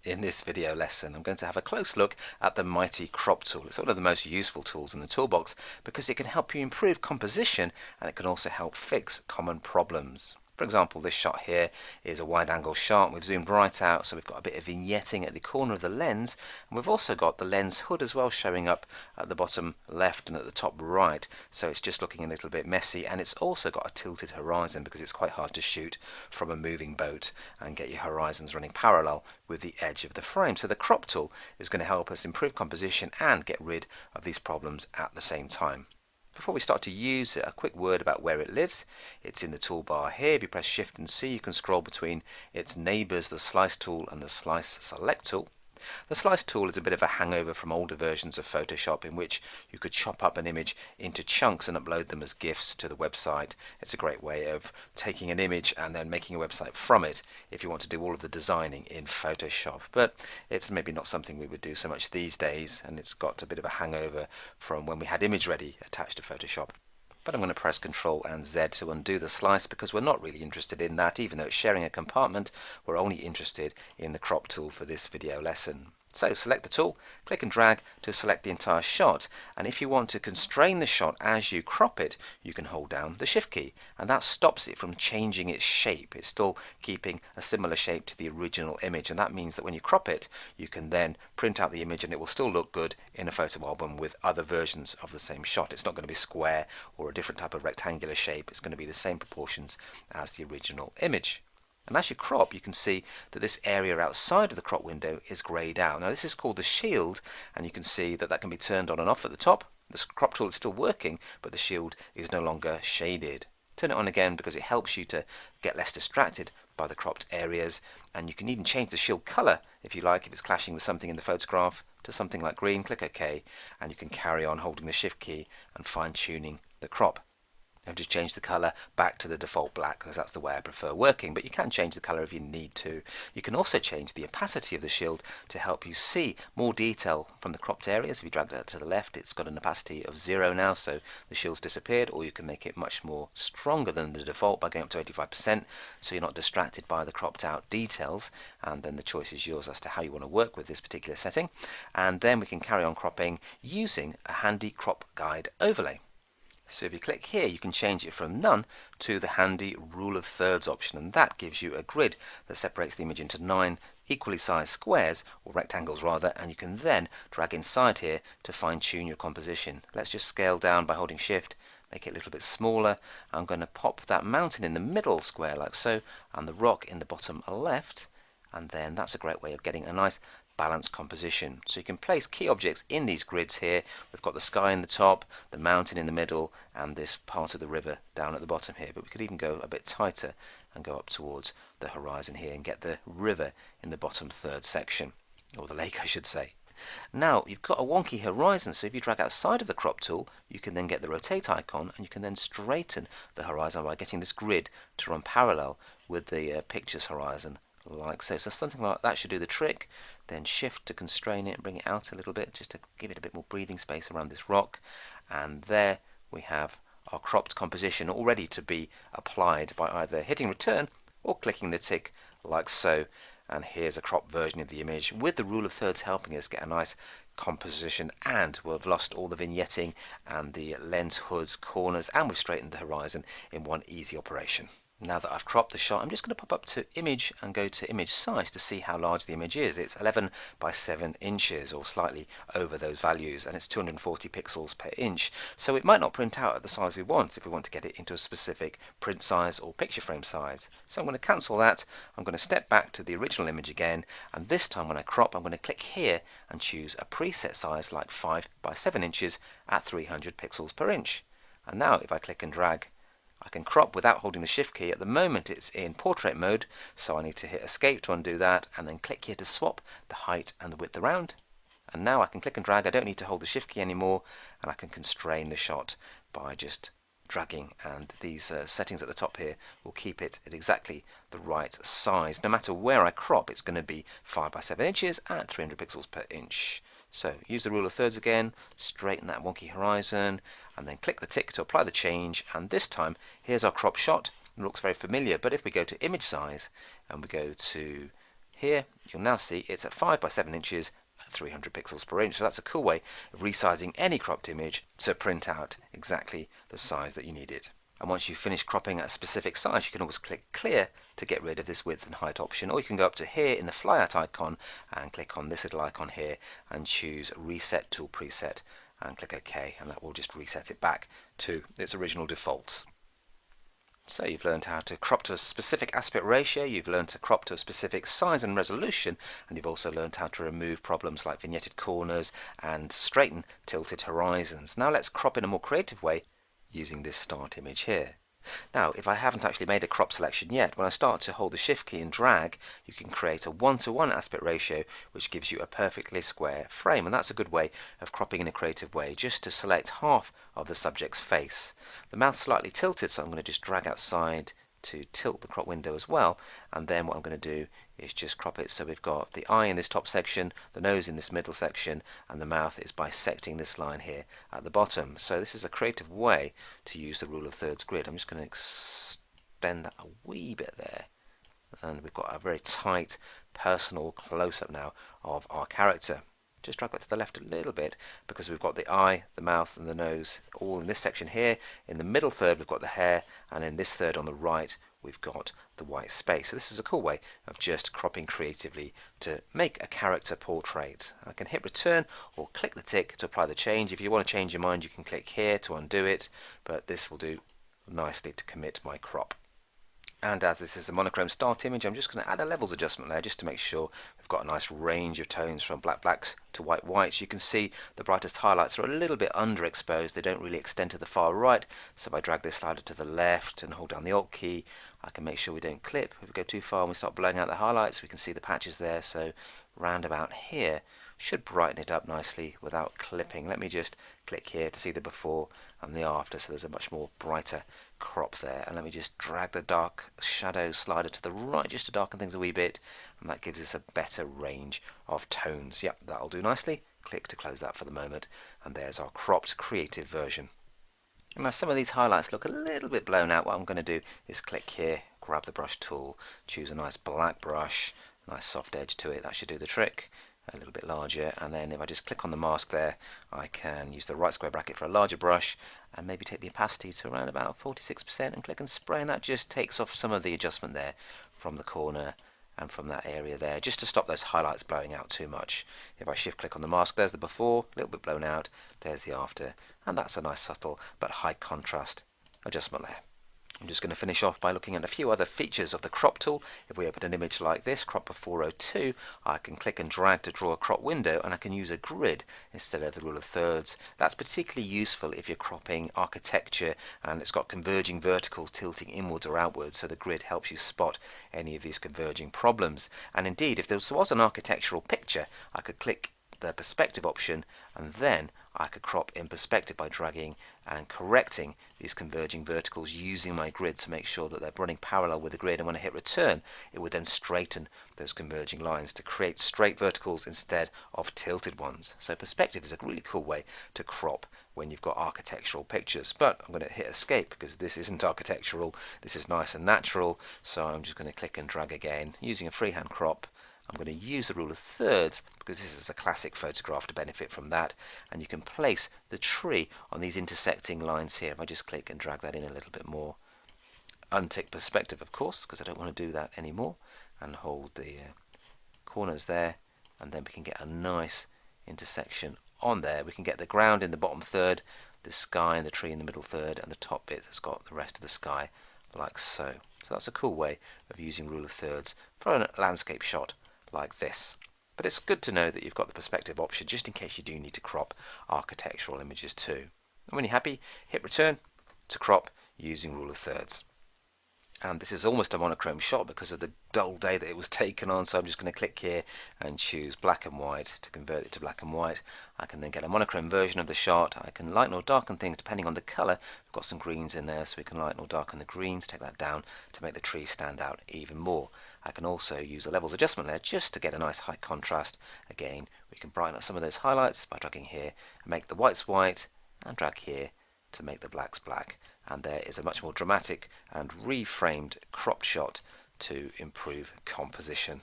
In this video lesson, I'm going to have a close look at the Mighty Crop tool. It's one of the most useful tools in the toolbox because it can help you improve composition and it can also help fix common problems. For example, this shot here is a wide-angle shot. We've zoomed right out, so we've got a bit of vignetting at the corner of the lens, and we've also got the lens hood as well showing up at the bottom left and at the top right. So it's just looking a little bit messy, and it's also got a tilted horizon because it's quite hard to shoot from a moving boat and get your horizons running parallel with the edge of the frame. So the crop tool is going to help us improve composition and get rid of these problems at the same time. Before we start to use it, a quick word about where it lives. It's in the toolbar here. If you press Shift and C, you can scroll between its neighbours, the Slice tool and the Slice Select tool. The Slice tool is a bit of a hangover from older versions of Photoshop in which you could chop up an image into chunks and upload them as GIFs to the website. It's a great way of taking an image and then making a website from it if you want to do all of the designing in Photoshop. But it's maybe not something we would do so much these days, and it's got a bit of a hangover from when we had ImageReady attached to Photoshop. But I'm going to press Ctrl and Z to undo the slice because we're not really interested in that. Even though it's sharing a compartment, we're only interested in the crop tool for this video lesson. So select the tool, click and drag to select the entire shot, and if you want to constrain the shot as you crop it, you can hold down the Shift key, and that stops it from changing its shape. It's still keeping a similar shape to the original image, and that means that when you crop it, you can then print out the image and it will still look good in a photo album with other versions of the same shot. It's not going to be square or a different type of rectangular shape. It's going to be the same proportions as the original image. And as you crop, you can see that this area outside of the crop window is greyed out. Now this is called the shield, and you can see that that can be turned on and off at the top. The crop tool is still working, but the shield is no longer shaded. Turn it on again because it helps you to get less distracted by the cropped areas, and you can even change the shield colour if you like, if it's clashing with something in the photograph, to something like green. Click OK, and you can carry on holding the Shift key and fine-tuning the crop. I've just changed the colour back to the default black because that's the way I prefer working, but you can change the colour if you need to. You can also change the opacity of the shield to help you see more detail from the cropped areas. If you drag that to the left, it's got an opacity of 0 now, so the shield's disappeared, or you can make it much more stronger than the default by going up to 85%, so you're not distracted by the cropped out details, and then the choice is yours as to how you want to work with this particular setting. And then we can carry on cropping using a handy crop guide overlay. So if you click here, you can change it from none to the handy rule of thirds option, and that gives you a grid that separates the image into 9 equally sized squares, or rectangles rather, and you can then drag inside here to fine tune your composition. Let's just scale down by holding Shift, make it a little bit smaller. I'm going to pop that mountain in the middle square like so, and the rock in the bottom left, and then that's a great way of getting a nice balanced composition. So you can place key objects in these grids here. We've got the sky in the top, the mountain in the middle, and this part of the river down at the bottom here. But we could even go a bit tighter and go up towards the horizon here and get the river in the bottom third section, or the lake I should say. Now you've got a wonky horizon, so if you drag outside of the crop tool, you can then get the rotate icon, and you can then straighten the horizon by getting this grid to run parallel with the picture's horizon like so. So something like that should do the trick. Then Shift to constrain it and bring it out a little bit, just to give it a bit more breathing space around this rock. And there we have our cropped composition all ready to be applied by either hitting return or clicking the tick like so. And here's a cropped version of the image with the rule of thirds helping us get a nice composition, and we've lost all the vignetting and the lens hoods, corners, and we've straightened the horizon in one easy operation. Now that I've cropped the shot, I'm just going to pop up to image and go to image size to see how large the image is. It's 11 by 7 inches, or slightly over those values, and it's 240 pixels per inch. So it might not print out at the size we want if we want to get it into a specific print size or picture frame size. So I'm going to cancel that. I'm going to step back to the original image again, and this time when I crop, I'm going to click here and choose a preset size like 5 by 7 inches at 300 pixels per inch. And now if I click and drag, I can crop without holding the Shift key. At the moment it's in portrait mode, so I need to hit Escape to undo that, and then click here to swap the height and the width around. And now I can click and drag. I don't need to hold the Shift key anymore, and I can constrain the shot by just dragging, and these settings at the top here will keep it at exactly the right size. No matter where I crop, it's going to be 5 by 7 inches at 300 pixels per inch. So use the rule of thirds again, straighten that wonky horizon, and then click the tick to apply the change. And this time, here's our crop shot. It looks very familiar, but if we go to image size and we go to Here you'll now see it's at 5 by 7 inches at 300 pixels per inch. So that's a cool way of resizing any cropped image to print out exactly the size that you need it. And once you've finished cropping at a specific size, you can always click clear to get rid of this width and height option, or you can go up to here in the flyout icon and click on this little icon here and choose reset tool preset and click OK, and that will just reset it back to its original default. So you've learned how to crop to a specific aspect ratio, you've learned to crop to a specific size and resolution, and you've also learned how to remove problems like vignetted corners and straighten tilted horizons. Now let's crop in a more creative way using this start image here. Now, if I haven't actually made a crop selection yet, when I start to hold the shift key and drag, you can create a 1:1 aspect ratio, which gives you a perfectly square frame. And that's a good way of cropping in a creative way, just to select half of the subject's face. The mouth's slightly tilted, so I'm going to just drag outside to tilt the crop window as well, and then what I'm going to do is just crop it so we've got the eye in this top section, the nose in this middle section, and the mouth is bisecting this line here at the bottom. So this is a creative way to use the rule of thirds grid. I'm just going to extend that a wee bit there, and we've got a very tight personal close-up now of our character. Just drag that to the left a little bit because we've got the eye, the mouth and the nose all in this section here. In the middle third we've got the hair, and in this third on the right we've got the white space. So this is a cool way of just cropping creatively to make a character portrait. I can hit return or click the tick to apply the change. If you want to change your mind, you can click here to undo it, but this will do nicely to commit my crop. And as this is a monochrome start image, I'm just going to add a levels adjustment layer just to make sure we've got a nice range of tones from black blacks to white whites. You can see the brightest highlights are a little bit underexposed. They don't really extend to the far right. So if I drag this slider to the left and hold down the Alt key, I can make sure we don't clip. If we go too far and we start blowing out the highlights, we can see the patches there. So round about here should brighten it up nicely without clipping. Let me just click here to see the before and the after, so there's a much more brighter crop there. And let me just drag the dark shadow slider to the right just to darken things a wee bit, and that gives us a better range of tones. Yep, that'll do nicely. Click to close that for the moment, and there's our cropped creative version. And now some of these highlights look a little bit blown out. What I'm going to do is click here, grab the brush tool, choose a nice black brush, nice soft edge to it, that should do the trick. A little bit larger, and then if I just click on the mask there, I can use the right square bracket for a larger brush and maybe take the opacity to around about 46% and click and spray, and that just takes off some of the adjustment there from the corner and from that area there, just to stop those highlights blowing out too much. If I shift click on the mask, there's the before, a little bit blown out, there's the after, and that's a nice subtle but high contrast adjustment layer. I'm just going to finish off by looking at a few other features of the crop tool. If we open an image like this, Cropper 402, I can click and drag to draw a crop window, and I can use a grid instead of the rule of thirds. That's particularly useful if you're cropping architecture and it's got converging verticals tilting inwards or outwards, so the grid helps you spot any of these converging problems. And indeed, if there was an architectural picture, I could click the perspective option, and then I could crop in perspective by dragging and correcting these converging verticals using my grid to make sure that they're running parallel with the grid, and when I hit return it would then straighten those converging lines to create straight verticals instead of tilted ones. So perspective is a really cool way to crop when you've got architectural pictures. But I'm going to hit escape because this isn't architectural, this is nice and natural, so I'm just going to click and drag again using a freehand crop. I'm going to use the rule of thirds because this is a classic photograph to benefit from that, and you can place the tree on these intersecting lines here. If I just click and drag that in a little bit more, untick perspective of course because I don't want to do that anymore, and hold the corners there, and then we can get a nice intersection on there. We can get the ground in the bottom third, the sky and the tree in the middle third, and the top bit that's got the rest of the sky like so. So that's a cool way of using rule of thirds for a landscape shot like this. But it's good to know that you've got the perspective option just in case you do need to crop architectural images too. And when you're happy, hit return to crop using rule of thirds. And this is almost a monochrome shot because of the dull day that it was taken on, so I'm just going to click here and choose black and white to convert it to black and white. I can then get a monochrome version of the shot. I can lighten or darken things depending on the colour. We've got some greens in there, so we can lighten or darken the greens, take that down to make the tree stand out even more. I can also use a levels adjustment layer just to get a nice high contrast. Again, we can brighten up some of those highlights by dragging here and make the whites white, and drag here to make the blacks black. And there is a much more dramatic and reframed cropped shot to improve composition.